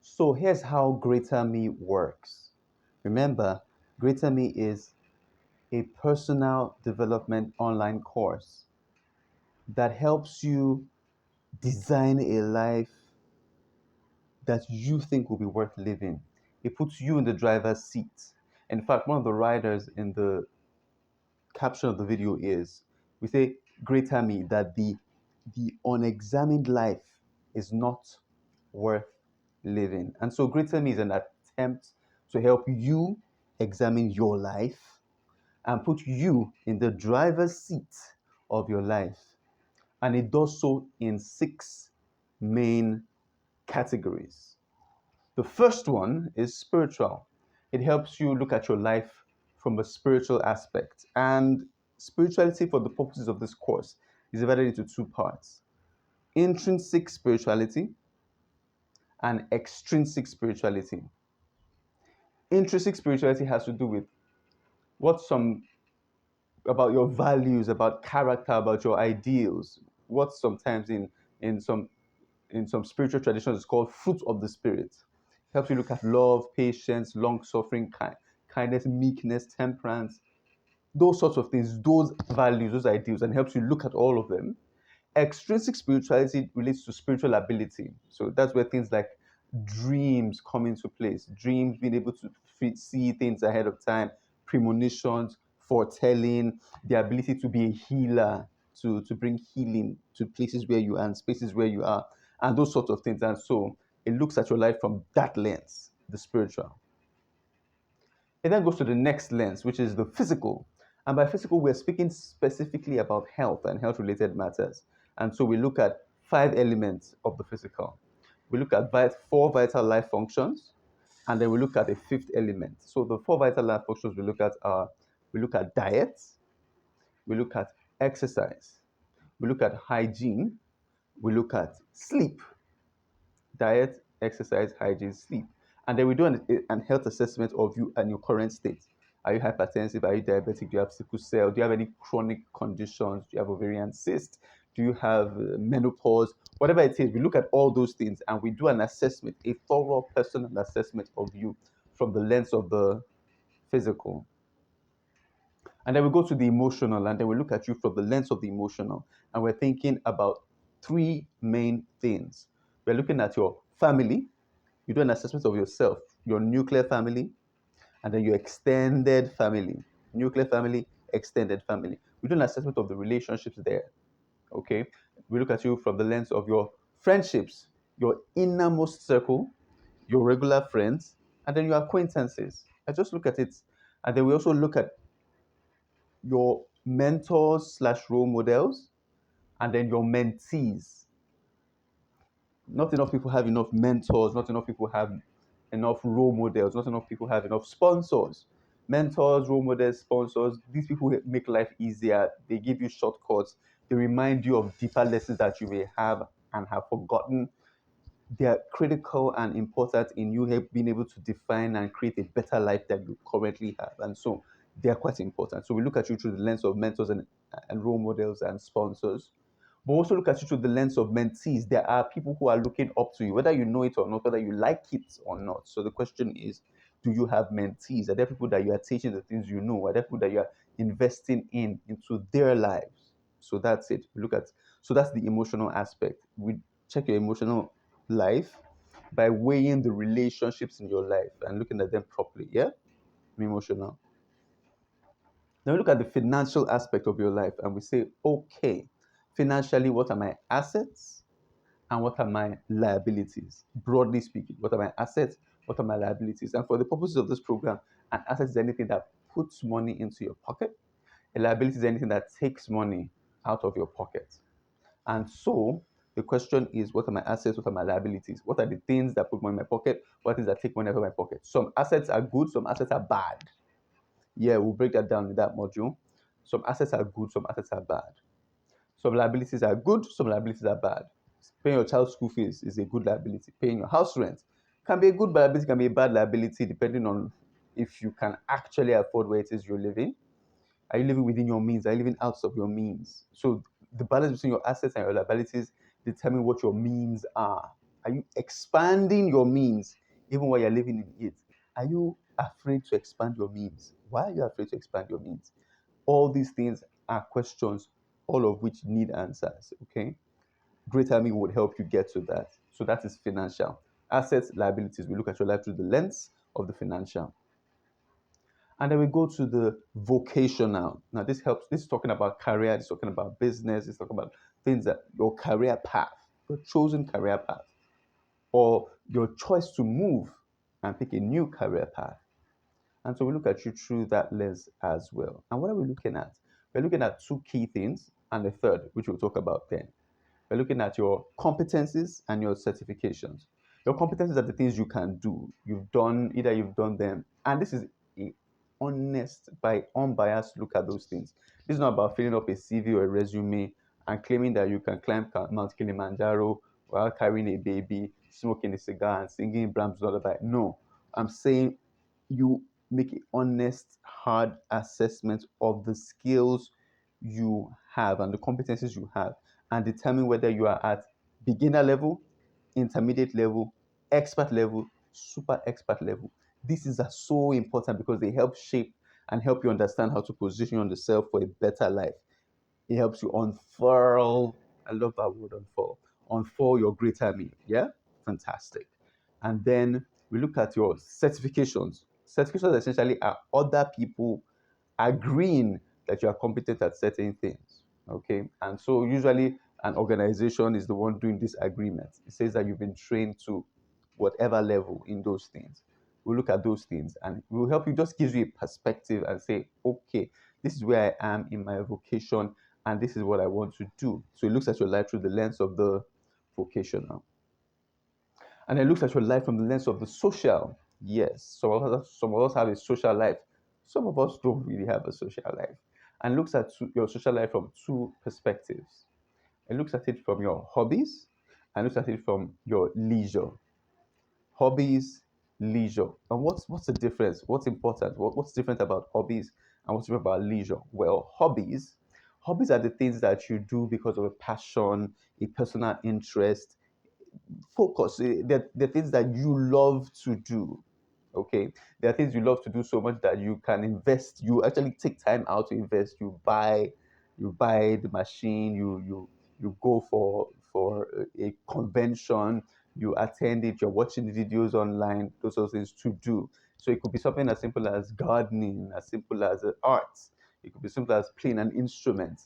So here's how Greater Me works. Remember, Greater Me is a personal development online course that helps you design a life that you think will be worth living. It puts you in the driver's seat. In fact, one of the writers in the caption of the video is we say, Greater Me, that the unexamined life is not worth living. And so Greater Me is an attempt to help you examine your life and put you in the driver's seat of your life. And it does so in six main categories. The first one is spiritual. It helps you look at your life from a spiritual aspect. And spirituality, for the purposes of this course, is divided into two parts: intrinsic spirituality and extrinsic spirituality. Intrinsic spirituality has to do with what some about your values, about character, about your ideals, what sometimes in some in some spiritual traditions is called fruit of the spirit. It helps you look at love, patience, long suffering, kindness, meekness, temperance, those sorts of things, those values, those ideals, and helps you look at all of them. Extrinsic spirituality relates to spiritual ability. So that's where things like dreams come into place. Dreams, being able to see things ahead of time, premonitions, foretelling, the ability to be a healer, to bring healing to places where you are and spaces where you are, and those sorts of things. And so it looks at your life from that lens, the spiritual. It then goes to the next lens, which is the physical. And by physical, we're speaking specifically about health and health related matters. And so we look at five elements of the physical. We look at four vital life functions, and then we look at a fifth element. So the four vital life functions we look at are: we look at diet, we look at exercise, we look at hygiene, we look at sleep. Diet, exercise, hygiene, sleep. And then we do an health assessment of you and your current state. Are you hypertensive? Are you diabetic? Do you have sickle cell? Do you have any chronic conditions? Do you have ovarian cyst? Do you have menopause? Whatever it is, we look at all those things and we do an assessment, a thorough personal assessment of you from the lens of the physical. And then we go to the emotional, and then we look at you from the lens of the emotional. And we're thinking about three main things. We're looking at your family. You do an assessment of yourself, your nuclear family, and then your extended family. Nuclear family, extended family. We do an assessment of the relationships there. Okay. We look at you from the lens of your friendships, your innermost circle, your regular friends, and then your acquaintances. I just look at it. And then we also look at your mentors slash role models, and then your mentees. Not enough people have enough mentors, not enough people have enough role models, not enough people have enough sponsors. Mentors, role models, sponsors, these people make life easier. They give you shortcuts. They remind you of deeper lessons that you may have and have forgotten. They are critical and important in you being able to define and create a better life that you currently have. And so they are quite important. So we look at you through the lens of mentors and role models and sponsors. But also look at you through the lens of mentees. There are people who are looking up to you, whether you know it or not, whether you like it or not. So the question is, do you have mentees? Are there people that you are teaching the things you know? Are there people that you are investing into their lives? So that's it. We look at so that's the emotional aspect. We check your emotional life by weighing the relationships in your life and looking at them properly. Yeah, emotional. Then we look at the financial aspect of your life and we say, okay, financially, what are my assets and what are my liabilities? Broadly speaking, what are my assets? What are my liabilities? And for the purposes of this program, an asset is anything that puts money into your pocket. A liability is anything that takes money out of your pocket. And so the question is, what are my assets? What are my liabilities? What are the things that put money in my pocket? What are things that take money out of my pocket? Some assets are good, some assets are bad. Yeah, we'll break that down in that module. Some assets are good, some assets are bad. Some liabilities are good, some liabilities are bad. Paying your child's school fees is a good liability. Paying your house rent can be a good liability, can be a bad liability, depending on if you can actually afford where it is you're living. Are you living within your means? Are you living out of your means? So the balance between your assets and your liabilities determine what your means are. Are you expanding your means even while you're living in it? Are you afraid to expand your means? Why are you afraid to expand your means? All these things are questions, all of which need answers. Okay. Great Timing would help you get to that. So that is financial. Assets, liabilities. We look at your life through the lens of the financial. And then we go to the vocational. Now, this helps. This is talking about career. This is talking about business. It's talking about things that your career path, your chosen career path, or your choice to move and pick a new career path. And so we look at you through that lens as well. And what are we looking at? We're looking at two key things and a third, which we'll talk about then. We're looking at your competencies and your certifications. Your competencies are the things you can do. Either you've done them, and this is a honest, by unbiased look at those things. This is not about filling up a CV or a resume and claiming that you can climb Mount Kilimanjaro while carrying a baby, smoking a cigar, and singing Brahms lullaby. No, I'm saying you make an honest, hard assessment of the skills you have and the competencies you have, and determine whether you are at beginner level, intermediate level, expert level, super expert level. This is so important because they help shape and help you understand how to position yourself for a better life. It helps you unfurl. I love that word, unfurl. Unfurl your greater me. Yeah? Fantastic. And then we look at your certifications. Certifications essentially are other people agreeing that you are competent at certain things. Okay. And so usually an organization is the one doing this agreement. It says that you've been trained to whatever level in those things. We'll look at those things and it will help you, just gives you a perspective and say, okay, this is where I am in my vocation and this is what I want to do. So it looks at your life through the lens of the vocational. And it looks at your life from the lens of the social. Yes, some of us have a social life. Some of us don't really have a social life. And looks at your social life from two perspectives. It looks at it from your hobbies and looks at it from your leisure. Hobbies, leisure. And what's the difference? What's important? What's different about hobbies and what's different about leisure? Well, hobbies are the things that you do because of a passion, a personal interest, focus. They're things that you love to do. Okay, there are things you love to do so much that you can invest. You actually take time out to invest. You buy the machine. You go for a convention. You attend it. You're watching the videos online. Those are things to do. So it could be something as simple as gardening, as simple as art. It could be simple as playing an instrument.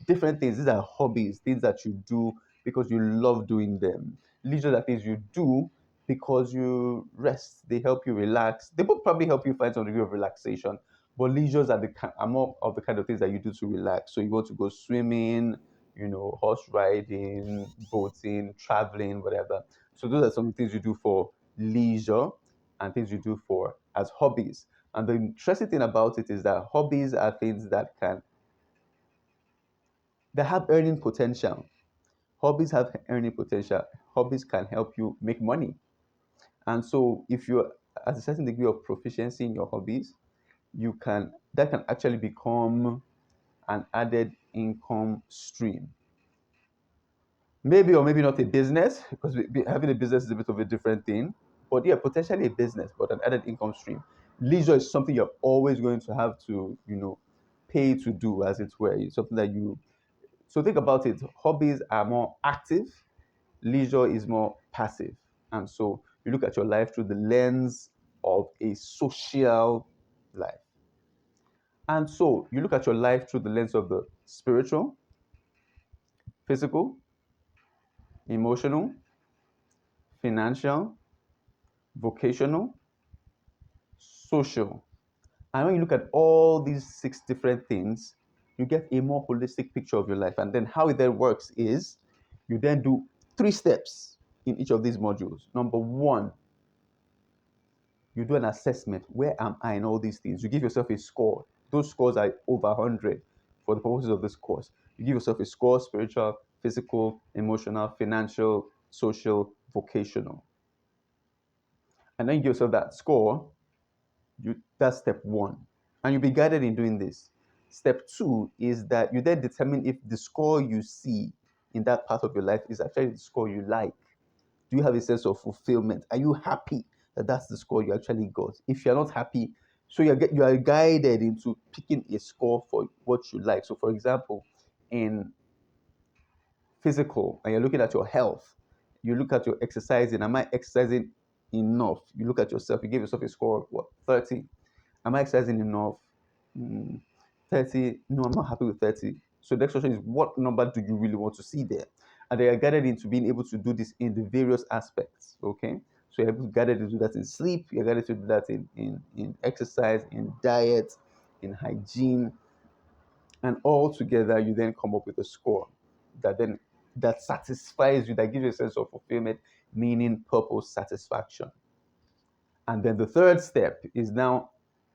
Different things. These are hobbies, things that you do because you love doing them. Leisure are things you do because you rest. They help you relax. They both probably help you find some degree of relaxation. But leisures are more of the kind of things that you do to relax. So you want to go swimming, horse riding, boating, traveling, whatever. So those are some things you do for leisure and things you do for as hobbies. And the interesting thing about it is that hobbies are things that have earning potential. Hobbies have earning potential. Hobbies can help you make money. And so if you're at a certain degree of proficiency in your hobbies, that can actually become an added income stream. Maybe or maybe not a business, because having a business is a bit of a different thing. But yeah, potentially a business, but an added income stream. Leisure is something you're always going to have to, pay to do, as it were. It's something that you. So think about it. Hobbies are more active, leisure is more passive. And so you look at your life through the lens of a social life. And so you look at your life through the lens of the spiritual, physical, emotional, financial, vocational, social. And when you look at all these six different things, you get a more holistic picture of your life. And then how it then works is you then do 3 steps in each of these modules. Number one, you do an assessment. Where am I in all these things? You give yourself a score. Those scores are over 100 for the purposes of this course. You give yourself a score: spiritual, physical, emotional, financial, social, vocational. And then you give yourself that score. That's step one. And you'll be guided in doing this. Step two is that you then determine if the score you see in that part of your life is actually the score you like. Do you have a sense of fulfillment? Are you happy that that's the score you actually got? If you're not happy, so you are guided into picking a score for what you like. So, for example, in physical, and you're looking at your health, you look at your exercising. Am I exercising enough? You look at yourself. You give yourself a score of what, 30? Am I exercising enough? Mm, 30. No, I'm not happy with 30. So the next question is, what number do you really want to see there? And they are guided into being able to do this in the various aspects. Okay. So you're guided to do that in sleep, you're guided to do that in exercise, in diet, in hygiene, and all together you then come up with a score that satisfies you, that gives you a sense of fulfillment, meaning, purpose, satisfaction. And then the third step is now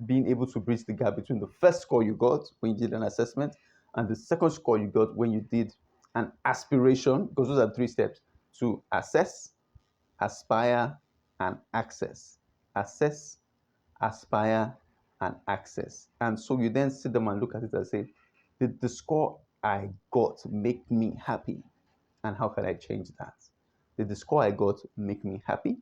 being able to bridge the gap between the first score you got when you did an assessment and the second score you got when you did an aspiration, because those are three steps: to assess, aspire, and access. Assess, aspire, and access. And so you then sit them and look at it and say, did the score I got make me happy? And how can I change that? Did the score I got make me happy?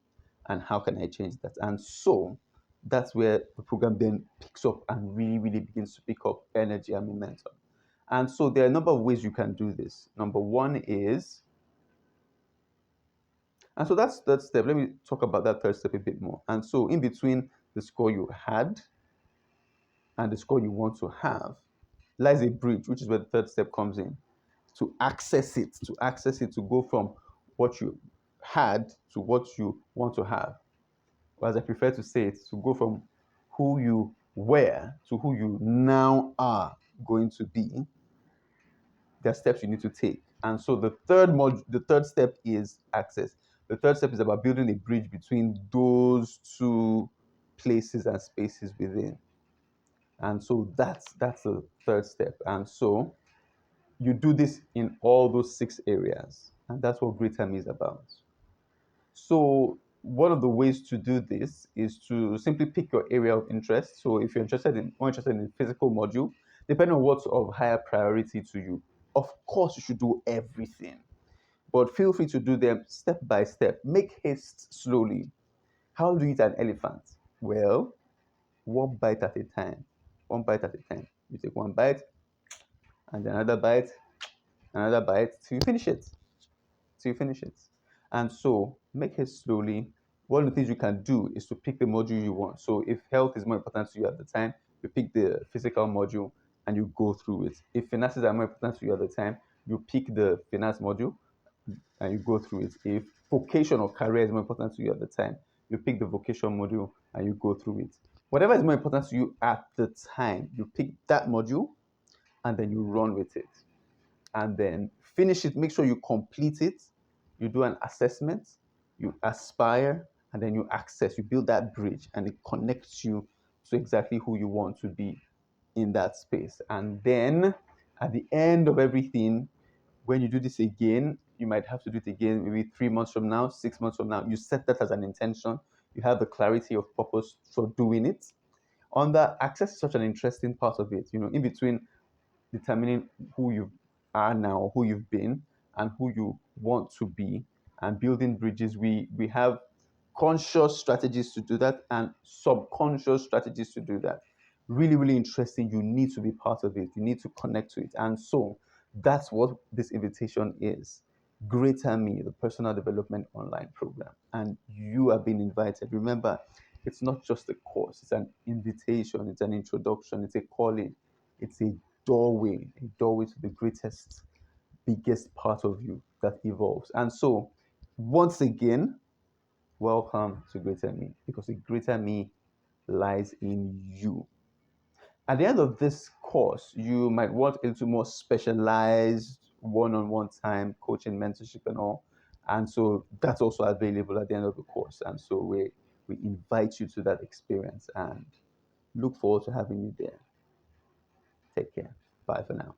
And how can I change that? And so that's where the program then picks up and really, really begins to pick up energy and momentum. And so there are a number of ways you can do this. Number one is, and so that's third step. Let me talk about that third step a bit more. And so in between the score you had and the score you want to have lies a bridge, which is where the third step comes in. To go from what you had to what you want to have. Or as I prefer to say it, to go from who you were to who you now are going to be. There are steps you need to take. And so the third step is access. The third step is about building a bridge between those two places and spaces within. And so that's the third step. And so you do this in all those 6 areas. And that's what Greater Me is about. So one of the ways to do this is to simply pick your area of interest. So if you're more interested in physical module, depending on what's of higher priority to you, of course you should do everything. But feel free to do them step by step. Make haste slowly. How do you eat an elephant? Well, one bite at a time. One bite at a time. You take one bite and then another bite till you finish it. Till you finish it. And so make it slowly. One of the things you can do is to pick the module you want. So if health is more important to you at the time, you pick the physical module and you go through it. If finances are more important to you at the time, you pick the finance module and you go through it. If vocation or career is more important to you at the time, you pick the vocation module and you go through it. Whatever is more important to you at the time, you pick that module and then you run with it. And then finish it. Make sure you complete it. You do an assessment, you aspire, and then you access. You build that bridge and it connects you to exactly who you want to be in that space. And then at the end of everything, when you do this again, you might have to do it again maybe 3 months from now, 6 months from now. You set that as an intention. You have the clarity of purpose for doing it. On that, access is such an interesting part of it. In between determining who you are now, who you've been, and who you want to be, and building bridges. We have conscious strategies to do that and subconscious strategies to do that. Really, really interesting. You need to be part of it. You need to connect to it. And so that's what this invitation is. Greater Me, the personal development online program. And you are being invited. Remember, it's not just a course, it's an invitation, it's an introduction, it's a calling, it's a doorway to the greatest, biggest part of you that evolves. And so, once again, welcome to Greater Me, because the Greater Me lies in you. At the end of this course, you might want a little more specialized one-on-one time, coaching, mentorship, and all. And so that's also available at the end of the course. And so we invite you to that experience and look forward to having you there. Take care. Bye for now.